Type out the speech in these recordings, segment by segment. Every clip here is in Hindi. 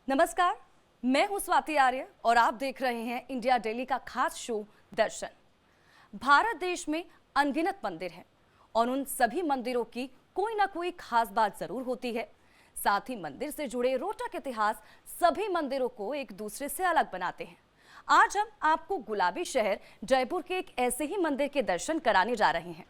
नमस्कार, मैं हूं स्वाति आर्य और आप देख रहे हैं इंडिया डेली का खास शो दर्शन। भारत देश में अनगिनत मंदिर हैं और उन सभी मंदिरों की कोई ना कोई खास बात जरूर होती है। साथ ही मंदिर से जुड़े रोचक इतिहास सभी मंदिरों को एक दूसरे से अलग बनाते हैं। आज हम आपको गुलाबी शहर जयपुर के एक ऐसे ही मंदिर के दर्शन कराने जा रहे हैं।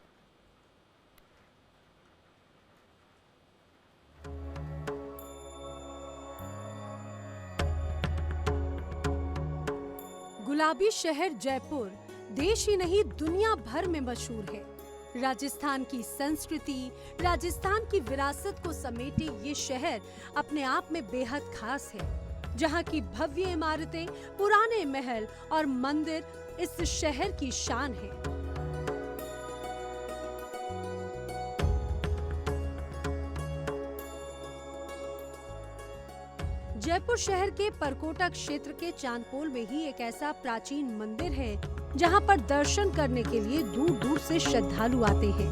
गुलाबी शहर जयपुर देश ही नहीं दुनिया भर में मशहूर है। राजस्थान की संस्कृति, राजस्थान की विरासत को समेटे ये शहर अपने आप में बेहद खास है। जहाँ की भव्य इमारतें, पुराने महल और मंदिर इस शहर की शान है। जयपुर शहर के परकोटा क्षेत्र के चांदपोल में ही एक ऐसा प्राचीन मंदिर है जहां पर दर्शन करने के लिए दूर दूर से श्रद्धालु आते हैं।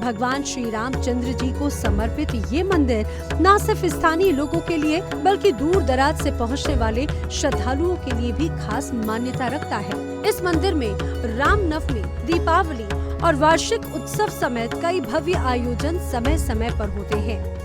भगवान श्री रामचंद्र जी को समर्पित ये मंदिर न सिर्फ स्थानीय लोगों के लिए बल्कि दूर दराज से पहुंचने वाले श्रद्धालुओं के लिए भी खास मान्यता रखता है। इस मंदिर में रामनवमी, दीपावली और वार्षिक उत्सव समेत कई भव्य आयोजन समय समय पर होते हैं।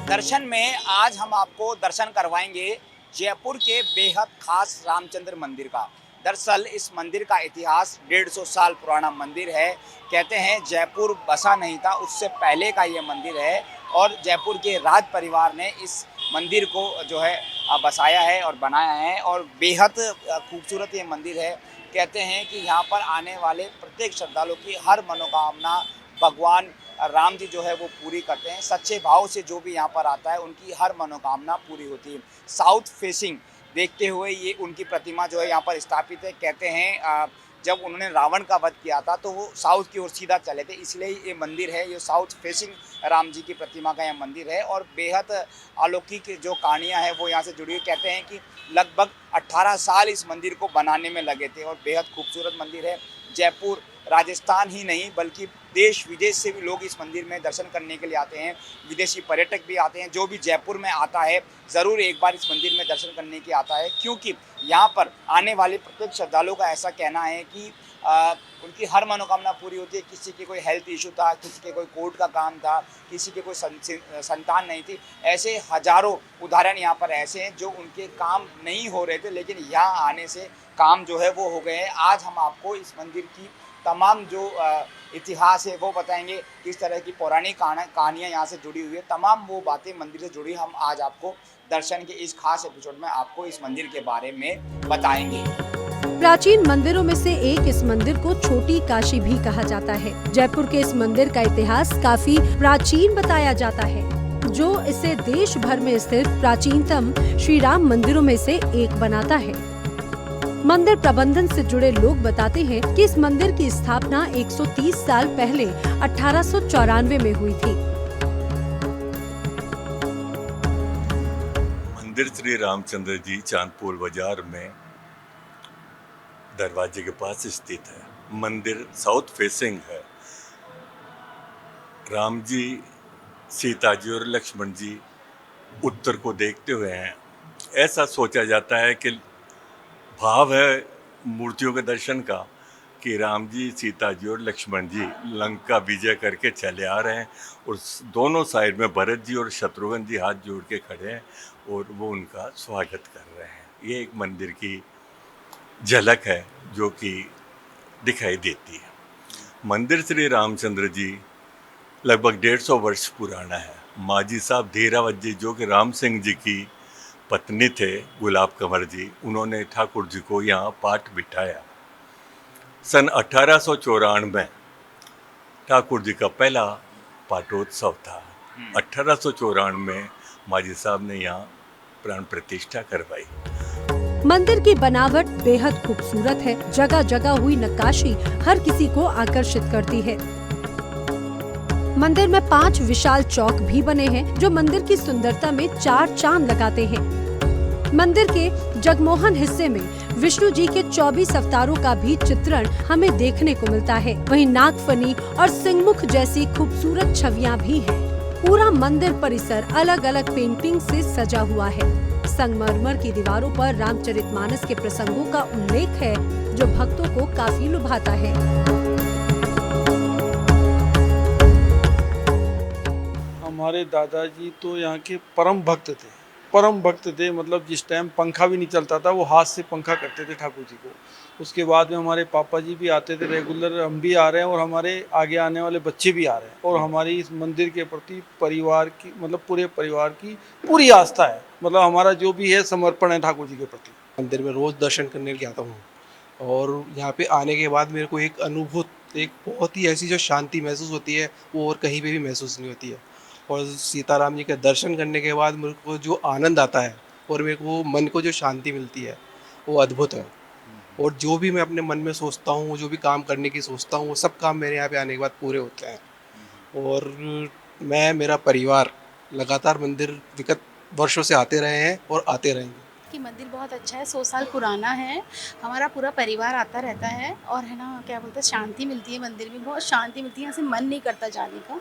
दर्शन में आज हम आपको दर्शन करवाएंगे जयपुर के बेहद खास रामचंद्र मंदिर का। दरअसल इस मंदिर का इतिहास 150 साल पुराना मंदिर है। कहते हैं जयपुर बसा नहीं था, उससे पहले का ये मंदिर है और जयपुर के राज परिवार ने इस मंदिर को जो है बसाया है और बनाया है और बेहद खूबसूरत ये मंदिर है। कहते हैं कि यहाँ पर आने वाले प्रत्येक श्रद्धालु की हर मनोकामना भगवान राम जी जो है वो पूरी करते हैं। सच्चे भाव से जो भी यहाँ पर आता है उनकी हर मनोकामना पूरी होती है। साउथ फेसिंग देखते हुए ये उनकी प्रतिमा जो है यहाँ पर स्थापित है। कहते हैं जब उन्होंने रावण का वध किया था तो वो साउथ की ओर सीधा चले थे, इसलिए ये मंदिर है, ये साउथ फेसिंग राम जी की प्रतिमा का यह मंदिर है और बेहद अलौकिक जो कहानियाँ हैं वो यहाँ से जुड़ी हुई। कहते हैं कि लगभग 18 साल इस मंदिर को बनाने में लगे थे और बेहद खूबसूरत मंदिर है। जयपुर राजस्थान ही नहीं बल्कि देश विदेश से भी लोग इस मंदिर में दर्शन करने के लिए आते हैं। विदेशी पर्यटक भी आते हैं। जो भी जयपुर में आता है ज़रूर एक बार इस मंदिर में दर्शन करने के आता है, क्योंकि यहाँ पर आने वाले प्रत्येक श्रद्धालुओं का ऐसा कहना है कि उनकी हर मनोकामना पूरी होती है। किसी के कोई हेल्थ इशू था, किसी के कोई कोर्ट का काम था, किसी के कोई संतान नहीं थी, ऐसे हजारों उदाहरण यहाँ पर ऐसे हैं जो उनके काम नहीं हो रहे थे लेकिन यहाँ आने से काम जो है वो हो गए हैं। आज हम आपको इस मंदिर की तमाम जो इतिहास है वो बताएंगे, किस तरह की पौराणिक कहानियाँ यहाँ से जुड़ी हुई है, तमाम वो बातें मंदिर से जुड़ी हम आज आपको दर्शन के इस खास एपिसोड में आपको इस मंदिर के बारे में बताएंगे। प्राचीन मंदिरों में से एक इस मंदिर को छोटी काशी भी कहा जाता है। जयपुर के इस मंदिर का इतिहास काफी प्राचीन बताया जाता है, जो इसे देश भर में स्थित प्राचीनतम श्री राम मंदिरों में से एक बनाता है। मंदिर प्रबंधन से जुड़े लोग बताते हैं कि इस मंदिर की स्थापना 130 साल पहले 1894 में हुई थी। मंदिर श्री रामचंद्र जी चांदपोल बाजार में दरवाजे के पास स्थित है। मंदिर साउथ फेसिंग है। राम जी, सीता जी और लक्ष्मण जी उत्तर को देखते हुए हैं। ऐसा सोचा जाता है कि भाव है मूर्तियों के दर्शन का कि राम जी, सीता जी और लक्ष्मण जी लंका विजय करके चले आ रहे हैं और दोनों साइड में भरत जी और शत्रुघ्न जी हाथ जोड़ के खड़े हैं और वो उनका स्वागत कर रहे हैं। ये एक मंदिर की झलक है जो कि दिखाई देती है। मंदिर श्री रामचंद्र जी लगभग 150 वर्ष पुराना है। माजी साहब धीरावत जी जो कि राम सिंह जी की पत्नी थे, गुलाब कंवर जी, उन्होंने ठाकुर जी को यहाँ पाठ बिठाया। सन 1894 में ठाकुर जी का पहला पाठोत्सव था। 1894 में माजी साहब ने यहाँ प्राण प्रतिष्ठा करवाई। मंदिर की बनावट बेहद खूबसूरत है। जगह जगह हुई नक्काशी हर किसी को आकर्षित करती है। मंदिर में 5 विशाल चौक भी बने हैं जो मंदिर की सुंदरता में 4 चांद लगाते हैं। मंदिर के जगमोहन हिस्से में विष्णु जी के 24 अवतारों का भी चित्रण हमें देखने को मिलता है। वहीं नागफनी और सिंहमुख जैसी खूबसूरत छवियां भी हैं। पूरा मंदिर परिसर अलग अलग पेंटिंग से सजा हुआ है। संगमरमर की दीवारों पर रामचरितमानस के प्रसंगों का उल्लेख है, जो भक्तों को काफी लुभाता है। हमारे दादाजी तो यहाँ के परम भक्त थे। मतलब जिस टाइम पंखा भी नहीं चलता था, वो हाथ से पंखा करते थे ठाकुर जी को। उसके बाद में हमारे पापा जी भी आते थे रेगुलर, हम भी आ रहे हैं और हमारे आगे आने वाले बच्चे भी आ रहे हैं। और हमारी इस मंदिर के प्रति परिवार की, मतलब पूरे परिवार की पूरी आस्था है। मतलब हमारा जो भी है समर्पण है ठाकुर जी के प्रति। मंदिर में रोज़ दर्शन करने जाता हूँ और यहाँ पे आने के बाद मेरे को एक बहुत ही ऐसी जो शांति महसूस होती है, वो और कहीं पे भी महसूस नहीं होती है। और सीताराम जी के दर्शन करने के बाद मेरे को जो आनंद आता है और मेरे को मन को जो शांति मिलती है, वो अद्भुत है। और जो भी मैं अपने मन में सोचता हूँ, जो भी काम करने की सोचता हूँ, वो सब काम मेरे यहाँ पे आने के बाद पूरे होते हैं। और मेरा परिवार लगातार मंदिर विगत वर्षों से आते रहे हैं और आते रहेंगे। कि मंदिर बहुत अच्छा है, 100 साल पुराना है। हमारा पूरा परिवार आता रहता है और है ना, क्या बोलते हैं, शांति मिलती है मंदिर में, बहुत शांति मिलती है। यहाँ से मन नहीं करता जाने का।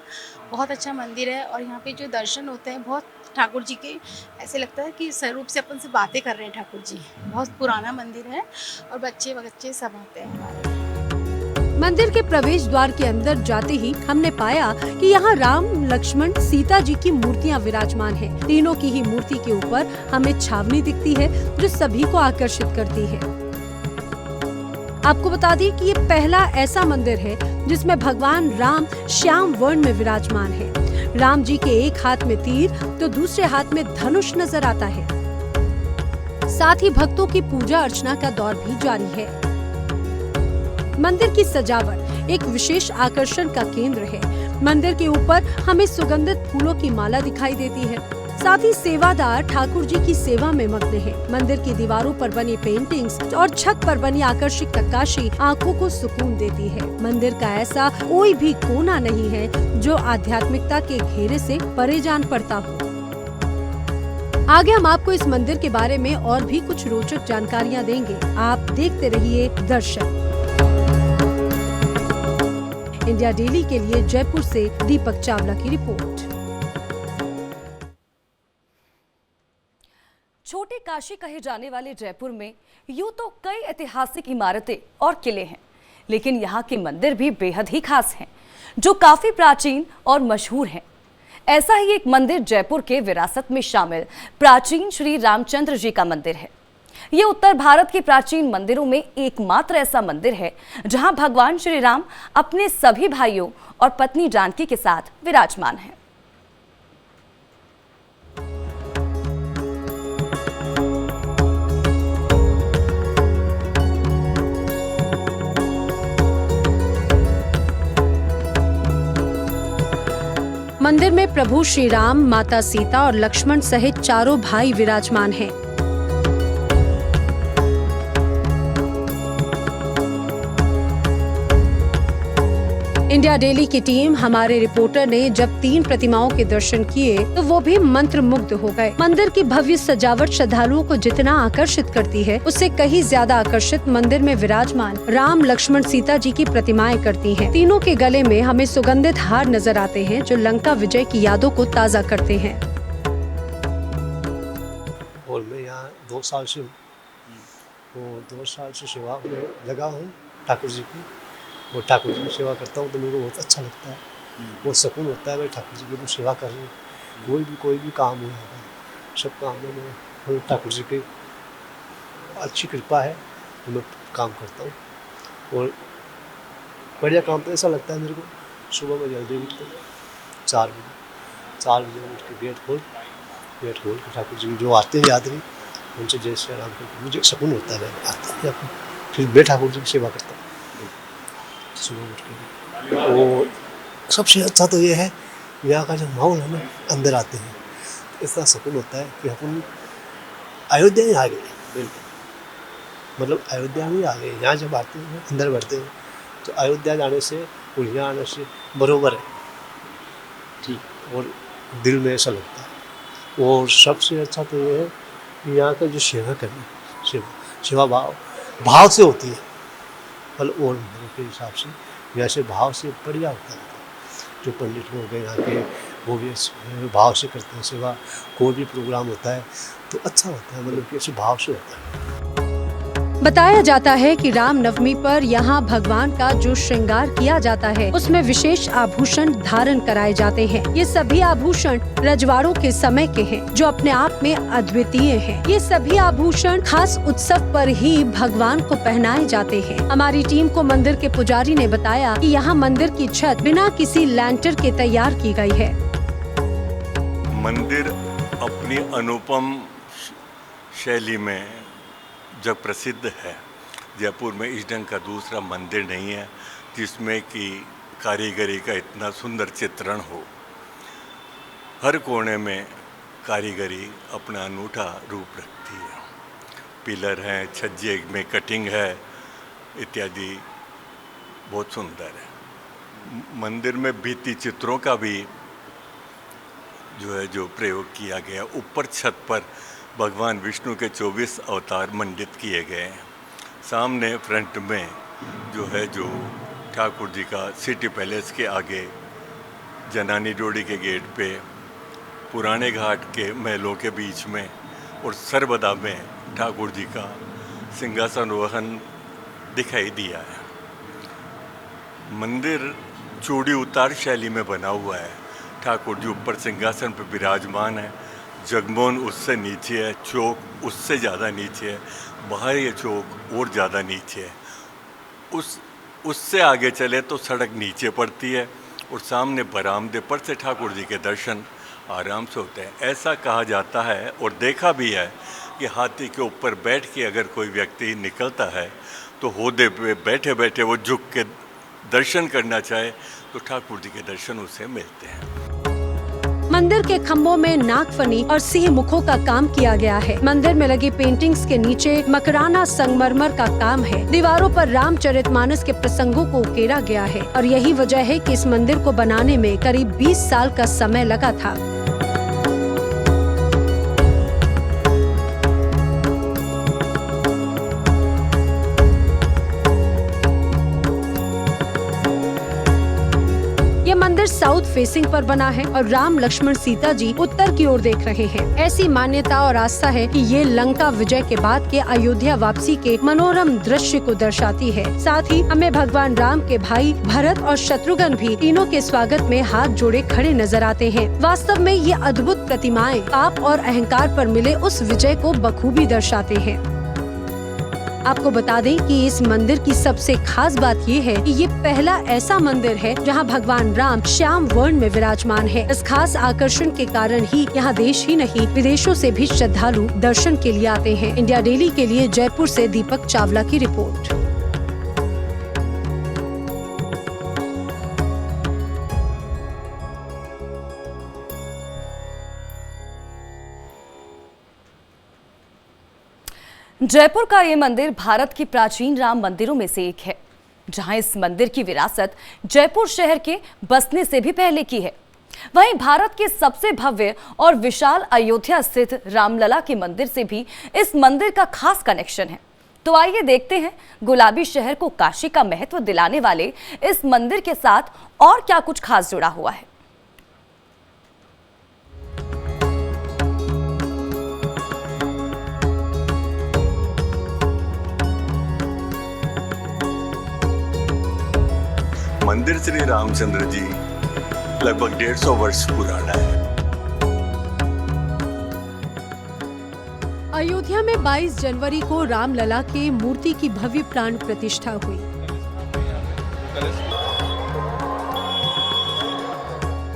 बहुत अच्छा मंदिर है और यहाँ पे जो दर्शन होते हैं बहुत ठाकुर जी के, ऐसे लगता है कि स्वरूप से अपन से बातें कर रहे हैं ठाकुर जी। बहुत पुराना मंदिर है और बच्चे सब आते हैं हमारे। मंदिर के प्रवेश द्वार के अंदर जाते ही हमने पाया कि यहाँ राम, लक्ष्मण, सीता जी की मूर्तियाँ विराजमान हैं। तीनों की ही मूर्ति के ऊपर हमें छावनी दिखती है, जो सभी को आकर्षित करती है। आपको बता दें कि ये पहला ऐसा मंदिर है जिसमें भगवान राम श्याम वर्ण में विराजमान है। राम जी के एक हाथ में तीर तो दूसरे हाथ में धनुष नजर आता है। साथ ही भक्तों की पूजा अर्चना का दौर भी जारी है। मंदिर की सजावट एक विशेष आकर्षण का केंद्र है। मंदिर के ऊपर हमें सुगंधित फूलों की माला दिखाई देती है। साथ ही सेवादार ठाकुर जी की सेवा में मग्न है। मंदिर की दीवारों पर बनी पेंटिंग्स और छत पर बनी आकर्षक नक्काशी आंखों को सुकून देती है। मंदिर का ऐसा कोई भी कोना नहीं है जो आध्यात्मिकता के घेरे से परे जान पड़ता हो। आगे हम आपको इस मंदिर के बारे में और भी कुछ रोचक जानकारियाँ देंगे। आप देखते रहिए दर्शन। इंडिया डेली के लिए जयपुर से दीपक चावला की रिपोर्ट। छोटी काशी कहे जाने वाले जयपुर में यूं तो कई ऐतिहासिक इमारतें और किले हैं, लेकिन यहाँ के मंदिर भी बेहद ही खास हैं, जो काफी प्राचीन और मशहूर हैं। ऐसा ही एक मंदिर जयपुर के विरासत में शामिल प्राचीन श्री रामचंद्र जी का मंदिर है। ये उत्तर भारत के प्राचीन मंदिरों में एकमात्र ऐसा मंदिर है जहां भगवान श्री राम अपने सभी भाइयों और पत्नी जानकी के साथ विराजमान हैं। मंदिर में प्रभु श्री राम, माता सीता और लक्ष्मण सहित चारों भाई विराजमान हैं। इंडिया डेली की टीम, हमारे रिपोर्टर ने जब 3 प्रतिमाओं के दर्शन किए तो वो भी मंत्रमुग्ध हो गए। मंदिर की भव्य सजावट श्रद्धालुओं को जितना आकर्षित करती है, उससे कहीं ज्यादा आकर्षित मंदिर में विराजमान राम, लक्ष्मण, सीता जी की प्रतिमाएं करती हैं। तीनों के गले में हमें सुगंधित हार नजर आते हैं, जो लंका विजय की यादों को ताज़ा करते हैं। और मैं यहाँ 2 साल से हूँ, तो 2 साल से सेवा में लगा हूँ ठाकुर जी की। और ठाकुर जी की सेवा करता हूँ तो मेरे को बहुत अच्छा लगता है, बहुत सुकून होता है। मैं ठाकुर जी की सेवा कर रहा हूँ, कोई भी काम हो जाता है, सब काम में ठाकुर जी की अच्छी कृपा है तो मैं काम करता हूँ। और बढ़िया काम तो ऐसा लगता है मेरे को, सुबह में जल्दी उठते 4 बजे उठ के गेट खोल के ठाकुर जी जो आते हैं यात्री, उनसे जय श्री राम करके मुझे सुकून होता है। आते हैं फिर मैं ठाकुर जी की सेवा करता हूँ सुबह उठ के। वो सबसे अच्छा तो ये है, यहाँ का जो माहौल है ना, अंदर आते हैं इतना सुकून होता है कि अपन अयोध्या ही आ गए। बिल्कुल, मतलब अयोध्या में आ गए। यहाँ जब आते हैं अंदर बढ़ते हैं तो अयोध्या जाने से और यहाँ आने से बराबर है, ठीक। और दिल में ऐसा लगता है। और सबसे अच्छा तो ये है कि यहाँ का जो सेवा करना, सेवा भाव से होती है। और मेरे के हिसाब से यहाँ से भाव से बढ़िया होता है। जो पंडित लोग हैं यहाँ के, वो भी अच्छे भाव से करते हैं सेवा। कोई भी प्रोग्राम होता है तो अच्छा होता है, मतलब कि अच्छे भाव से होता है। बताया जाता है कि रामनवमी पर यहाँ भगवान का जो श्रृंगार किया जाता है उसमें विशेष आभूषण धारण कराए जाते हैं। ये सभी आभूषण रजवाड़ों के समय के हैं जो अपने आप में अद्वितीय हैं। ये सभी आभूषण खास उत्सव पर ही भगवान को पहनाए जाते हैं। हमारी टीम को मंदिर के पुजारी ने बताया कि यहाँ मंदिर की छत बिना किसी लैंटर के तैयार की गई है। मंदिर अपनी अनुपम शैली में जग प्रसिद्ध है। जयपुर में इस ढंग का दूसरा मंदिर नहीं है जिसमें कि कारीगरी का इतना सुंदर चित्रण हो। हर कोने में कारीगरी अपना अनूठा रूप रखती है। पिलर हैं, छज्जे में कटिंग है इत्यादि, बहुत सुंदर है। मंदिर में भित्ति चित्रों का भी जो प्रयोग किया गया। ऊपर छत पर भगवान विष्णु के 24 अवतार मंडित किए गए हैं। सामने फ्रंट में जो ठाकुर जी का सिटी पैलेस के आगे जनानी डोड़ी के गेट पे, पुराने घाट के महलों के बीच में और सर्वदा में ठाकुर जी का सिंहासनोहन दिखाई दिया है। मंदिर चूड़ी उतार शैली में बना हुआ है। ठाकुर जी ऊपर सिंहासन पर विराजमान है। जगमोहन उससे नीचे है, चौक उससे ज़्यादा नीचे है, बाहर ये चौक और ज़्यादा नीचे है। उससे आगे चले तो सड़क नीचे पड़ती है और सामने बरामदे पर से ठाकुर जी के दर्शन आराम से होते हैं। ऐसा कहा जाता है और देखा भी है कि हाथी के ऊपर बैठ के अगर कोई व्यक्ति निकलता है तो होदे पे बैठे बैठे वो झुक के दर्शन करना चाहे तो ठाकुर जी के दर्शन उसे मिलते हैं। मंदिर के खम्भों में नागफनी और सिंह मुखों का काम किया गया है। मंदिर में लगी पेंटिंग्स के नीचे मकराना संगमरमर का काम है। दीवारों पर रामचरितमानस के प्रसंगों को उकेरा गया है और यही वजह है कि इस मंदिर को बनाने में करीब 20 साल का समय लगा था। मंदिर साउथ फेसिंग पर बना है और राम लक्ष्मण सीता जी उत्तर की ओर देख रहे हैं। ऐसी मान्यता और आस्था है कि ये लंका विजय के बाद के अयोध्या वापसी के मनोरम दृश्य को दर्शाती है। साथ ही हमें भगवान राम के भाई भरत और शत्रुघ्न भी तीनों के स्वागत में हाथ जोड़े खड़े नजर आते हैं। वास्तव में ये अद्भुत प्रतिमाएं पाप और अहंकार पर मिले उस विजय को बखूबी दर्शाते हैं। आपको बता दें कि इस मंदिर की सबसे खास बात ये है कि ये पहला ऐसा मंदिर है जहां भगवान राम श्याम वर्ण में विराजमान है। इस खास आकर्षण के कारण ही यहां देश ही नहीं विदेशों से भी श्रद्धालु दर्शन के लिए आते हैं। इंडिया डेली के लिए जयपुर से दीपक चावला की रिपोर्ट। जयपुर का ये मंदिर भारत की प्राचीन राम मंदिरों में से एक है, जहां इस मंदिर की विरासत जयपुर शहर के बसने से भी पहले की है। वहीं भारत के सबसे भव्य और विशाल अयोध्या स्थित रामलला के मंदिर से भी इस मंदिर का खास कनेक्शन है। तो आइए देखते हैं गुलाबी शहर को काशी का महत्व दिलाने वाले इस मंदिर के साथ और क्या कुछ खास जुड़ा हुआ है। मंदिर श्री रामचंद्र जी लगभग 150 वर्ष पुराना है। अयोध्या में 22 जनवरी को रामलला के मूर्ति की भव्य प्राण प्रतिष्ठा हुई।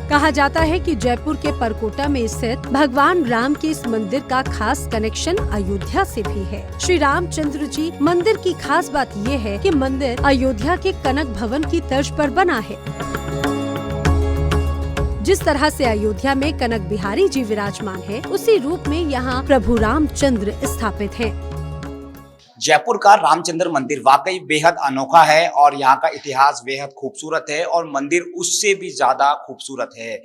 कहा जाता है कि जयपुर के परकोटा में स्थित भगवान राम के इस मंदिर का खास कनेक्शन अयोध्या से भी है। श्री रामचंद्र जी मंदिर की खास बात ये है कि मंदिर अयोध्या के कनक भवन की तर्ज पर बना है। जिस तरह से अयोध्या में कनक बिहारी जी विराजमान है, उसी रूप में यहाँ प्रभु रामचंद्र स्थापित हैं। जयपुर का रामचंद्र मंदिर वाकई बेहद अनोखा है और यहाँ का इतिहास बेहद खूबसूरत है और मंदिर उससे भी ज़्यादा खूबसूरत है।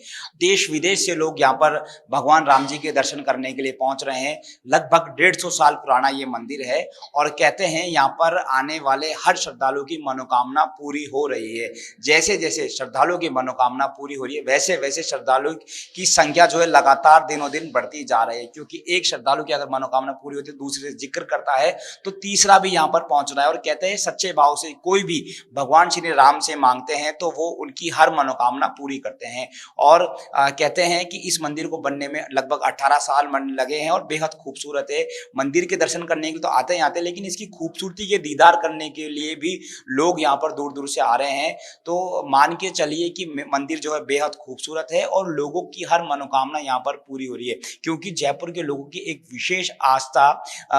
देश विदेश से लोग यहाँ पर भगवान राम जी के दर्शन करने के लिए पहुँच रहे हैं। लगभग 150 साल पुराना ये मंदिर है और कहते हैं यहाँ पर आने वाले हर श्रद्धालु की मनोकामना पूरी हो रही है। जैसे जैसे श्रद्धालुओं की मनोकामना पूरी हो रही है वैसे वैसे श्रद्धालुओं की संख्या जो है लगातार दिनों दिन बढ़ती जा रही है, क्योंकि एक श्रद्धालु की अगर मनोकामना पूरी होती है दूसरे से जिक्र करता है तो तीसरा भी यहाँ पर पहुंच रहा है। और कहते हैं सच्चे भाव से कोई भी भगवान श्री राम से मांगते हैं तो वो उनकी हर मनोकामना पूरी करते हैं। और कहते हैं कि इस मंदिर को बनने में लगभग 18 साल लगे हैं और बेहद खूबसूरत है। मंदिर के दर्शन करने के लिए तो आते ही आते हैं, लेकिन इसकी खूबसूरती के दीदार करने के लिए भी लोग यहाँ पर दूर दूर से आ रहे हैं। तो मान के चलिए कि मंदिर जो है बेहद खूबसूरत है और लोगों की हर मनोकामना यहाँ पर पूरी हो रही है, क्योंकि जयपुर के लोगों की एक विशेष आस्था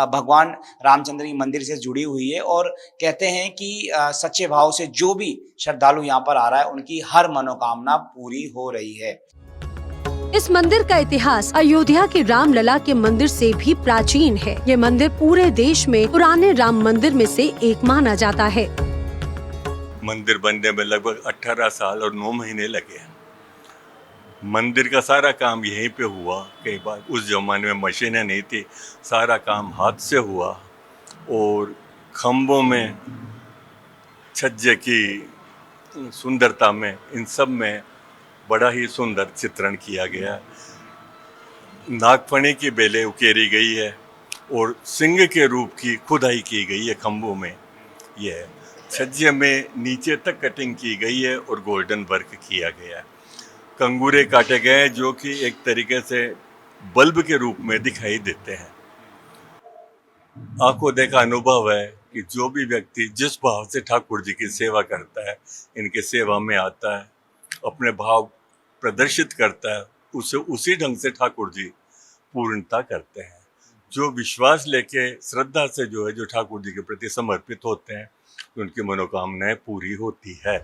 भगवान रामचंद्र की मंदिर से जुड़ी हुई है। और कहते हैं कि सच्चे भाव से जो भी श्रद्धालु यहाँ पर आ रहा है उनकी हर मनोकामना पूरी हो रही है। इस मंदिर का इतिहास अयोध्या के रामलला के मंदिर से भी प्राचीन है। ये मंदिर पूरे देश में पुराने राम मंदिर में से एक माना जाता है। मंदिर बनने में लगभग 18 साल और 9 महीने लगे। मंदिर का सारा काम यहीं पे हुआ। कई बार उस जमाने में मशीनें नहीं थी, सारा काम हाथ से हुआ और खम्भों में, छज्जे की सुंदरता में, इन सब में बड़ा ही सुंदर चित्रण किया गया। नागफनी की बेलें उकेरी गई है और सिंह के रूप की खुदाई की गई है खम्भों में। यह छज्जे में नीचे तक कटिंग की गई है और गोल्डन वर्क किया गया है। कंगूरे काटे गए हैं जो कि एक तरीके से बल्ब के रूप में दिखाई देते हैं। आंखों देखा अनुभव है कि जो भी व्यक्ति जिस भाव से ठाकुर जी की सेवा करता है, इनके सेवा में आता है, अपने भाव प्रदर्शित करता है, उसे उसी ढंग से ठाकुर जी पूर्णता करते हैं। जो विश्वास लेके श्रद्धा से जो है जो ठाकुर जी के प्रति समर्पित होते हैं, उनकी मनोकामनाएं पूरी होती है।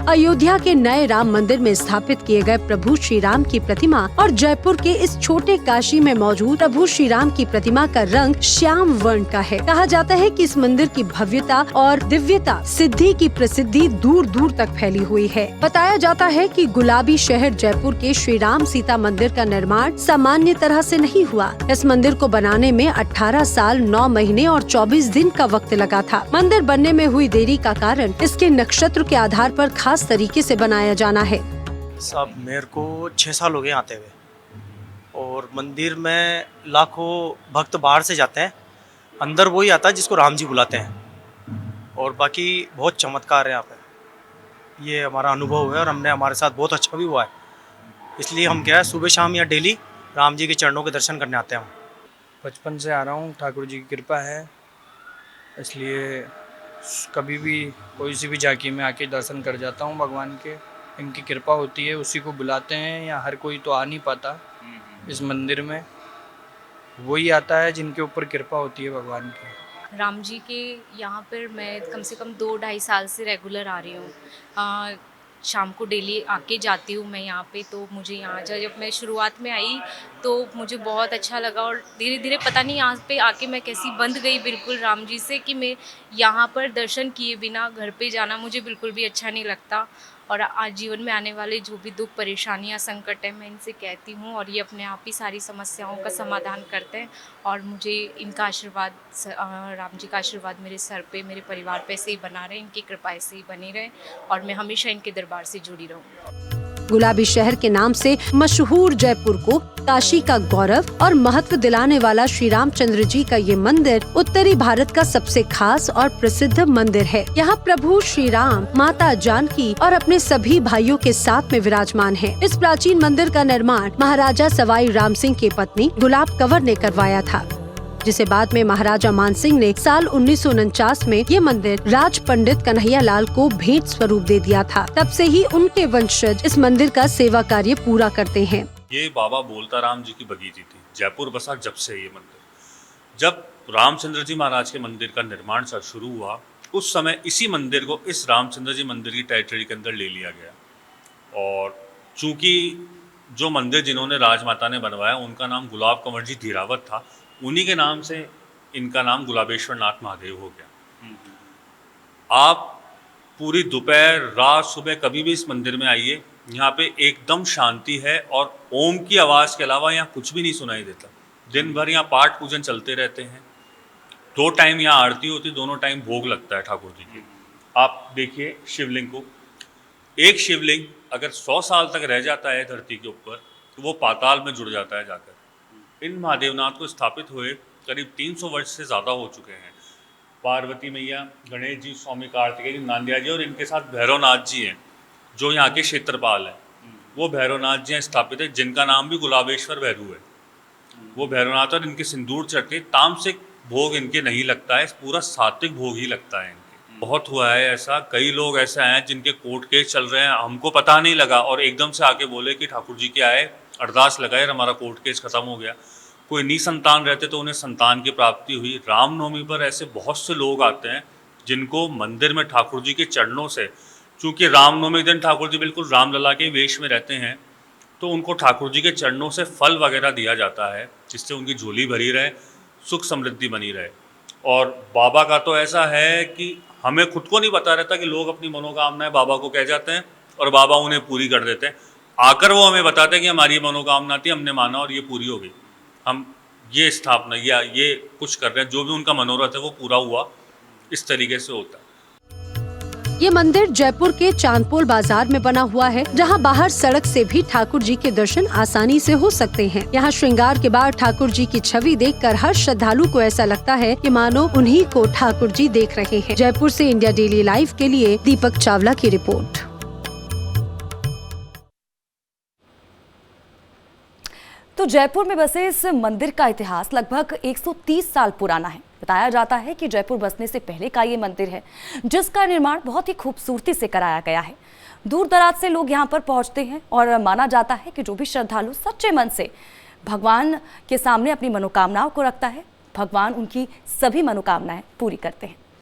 अयोध्या के नए राम मंदिर में स्थापित किए गए प्रभु श्री राम की प्रतिमा और जयपुर के इस छोटे काशी में मौजूद प्रभु श्री राम की प्रतिमा का रंग श्याम वर्ण का है। कहा जाता है कि इस मंदिर की भव्यता और दिव्यता सिद्धि की प्रसिद्धि दूर दूर तक फैली हुई है। बताया जाता है कि गुलाबी शहर जयपुर के श्री राम सीता मंदिर का निर्माण सामान्य तरह से नहीं हुआ। इस मंदिर को बनाने में 18 साल 9 महीने और 24 दिन का वक्त लगा था। मंदिर बनने में हुई देरी का कारण इसके नक्षत्र के आधार पर खास तरीके से बनाया जाना है। साहब मेरे को 6 साल हो गए आते हुए और मंदिर में लाखों भक्त बाहर से जाते हैं, अंदर वही आता है जिसको राम जी बुलाते हैं। और बाकी बहुत चमत्कार है यहाँ पे, ये हमारा अनुभव है और हमने हमारे साथ बहुत अच्छा भी हुआ है। इसलिए हम क्या है सुबह शाम या डेली राम जी के चरणों के दर्शन करने आते हैं। बचपन से आ रहा हूँ, ठाकुर जी की कृपा है, इसलिए कभी भी कोई सी भी झांकी में आके दर्शन कर जाता हूँ भगवान के। इनकी कृपा होती है, उसी को बुलाते हैं, या हर कोई तो आ नहीं पाता इस मंदिर में। वही आता है जिनके ऊपर कृपा होती है भगवान की। राम जी के यहाँ पर मैं कम से कम 2-2.5 साल से रेगुलर आ रही हूँ। शाम को डेली आके जाती हूँ मैं यहाँ पे। तो मुझे यहाँ जब मैं शुरुआत में आई तो मुझे बहुत अच्छा लगा और धीरे धीरे पता नहीं यहाँ पे आके मैं कैसी बंध गई बिल्कुल राम जी से कि मैं यहाँ पर दर्शन किए बिना घर पे जाना मुझे बिल्कुल भी अच्छा नहीं लगता। और आज जीवन में आने वाले जो भी दुख परेशानियाँ संकट है मैं इनसे कहती हूँ और ये अपने आप ही सारी समस्याओं का समाधान करते हैं। और मुझे इनका आशीर्वाद, राम जी का आशीर्वाद मेरे सर पे, मेरे परिवार पे ऐसे ही बना रहे, इनकी कृपा ऐसे ही बनी रहे और मैं हमेशा इनके दरबार से जुड़ी रहूँ। गुलाबी शहर के नाम से मशहूर जयपुर को काशी का गौरव और महत्व दिलाने वाला श्री रामचंद्र जी का ये मंदिर उत्तरी भारत का सबसे खास और प्रसिद्ध मंदिर है। यहाँ प्रभु श्री राम, माता जानकी और अपने सभी भाइयों के साथ में विराजमान हैं। इस प्राचीन मंदिर का निर्माण महाराजा सवाई राम सिंह की पत्नी गुलाब कंवर ने करवाया था, जिसे बाद में महाराजा मानसिंह ने साल 1949 में ये मंदिर राज पंडित कन्हैया लाल को भेंट स्वरूप दे दिया था। तब से ही उनके वंशज इस मंदिर का सेवा कार्य पूरा करते हैं। ये बाबा बोलता राम जी की बगीची थी, जयपुर बसा जब से ये मंदिर। जब रामचंद्र जी महाराज के मंदिर का निर्माण शुरू हुआ उस समय इसी मंदिर को इस रामचंद्र जी मंदिर की टेरिटरी के अंदर ले लिया गया। और चूंकि जो मंदिर जिन्होंने राजमाता ने बनवाया उनका नाम गुलाब कंवर जी धीरावत था, उन्हीं के नाम से इनका नाम गुलाबेश्वर नाथ महादेव हो गया। आप पूरी दोपहर रात सुबह कभी भी इस मंदिर में आइए, यहाँ पे एकदम शांति है और ओम की आवाज़ के अलावा यहाँ कुछ भी नहीं सुनाई देता। दिन भर यहाँ पाठ पूजन चलते रहते हैं, 2 टाइम यहाँ आरती होती, दोनों टाइम भोग लगता है ठाकुर जी की। आप देखिए शिवलिंग को, एक शिवलिंग अगर 100 साल तक रह जाता है धरती के ऊपर तो वो पाताल में जुड़ जाता है जाकर। इन महादेवनाथ को स्थापित हुए करीब 300 वर्ष से ज़्यादा हो चुके हैं। पार्वती मैया, गणेश जी, स्वामी कार्तिकेय जी, नांदिया जी और इनके साथ भैरवनाथ जी हैं जो यहाँ के क्षेत्रपाल हैं। वो भैरवनाथ जी हैं स्थापित है, जिनका नाम भी गुलाबेश्वर भैरू है। वो भैरवनाथ और इनके सिंदूर चढ़ते, तामसिक भोग इनके नहीं लगता है, पूरा सात्विक भोग ही लगता है इनके। बहुत हुआ है ऐसा, कई लोग ऐसे हैं जिनके कोर्ट केस चल रहे हैं, हमको पता नहीं लगा और एकदम से आके बोले कि ठाकुर जी के आए, अरदास लगाए, हमारा कोर्ट केस खत्म हो गया। कोई निसंतान रहते तो उन्हें संतान की प्राप्ति हुई। रामनवमी पर ऐसे बहुत से लोग आते हैं जिनको मंदिर में ठाकुर जी के चरणों से, चूँकि रामनवमी के दिन ठाकुर जी बिल्कुल रामलला के वेश में रहते हैं, तो उनको ठाकुर जी के चरणों से फल वगैरह दिया जाता है जिससे उनकी झोली भरी रहे, सुख समृद्धि बनी रहे। और बाबा का तो ऐसा है कि हमें खुद को नहीं पता रहता कि लोग अपनी मनोकामनाएं बाबा को कह जाते हैं और बाबा उन्हें पूरी कर देते हैं। आकर वो हमें बताते हैं कि हमारी ये मनोकामना थी, हमने माना और ये पूरी हो गई, हम ये स्थापना या ये कुछ कर रहे हैं, जो भी उनका मनोरथ है वो पूरा हुआ। इस तरीके से होता है। ये मंदिर जयपुर के चांदपोल बाजार में बना हुआ है, जहां बाहर सड़क से भी ठाकुर जी के दर्शन आसानी से हो सकते हैं। यहाँ श्रृंगार के बाद ठाकुर जी की छवि देखकर हर श्रद्धालु को ऐसा लगता है कि मानो उन्हीं को ठाकुर जी देख रहे हैं। जयपुर से इंडिया डेली लाइव के लिए दीपक चावला की रिपोर्ट। तो जयपुर में बसे इस मंदिर का इतिहास लगभग 130 साल पुराना है। बताया जाता है कि जयपुर बसने से पहले का ये मंदिर है, जिसका निर्माण बहुत ही खूबसूरती से कराया गया है। दूर दराज से लोग यहाँ पर पहुँचते हैं और माना जाता है कि जो भी श्रद्धालु सच्चे मन से भगवान के सामने अपनी मनोकामनाओं को रखता है, भगवान उनकी सभी मनोकामनाएं पूरी करते हैं।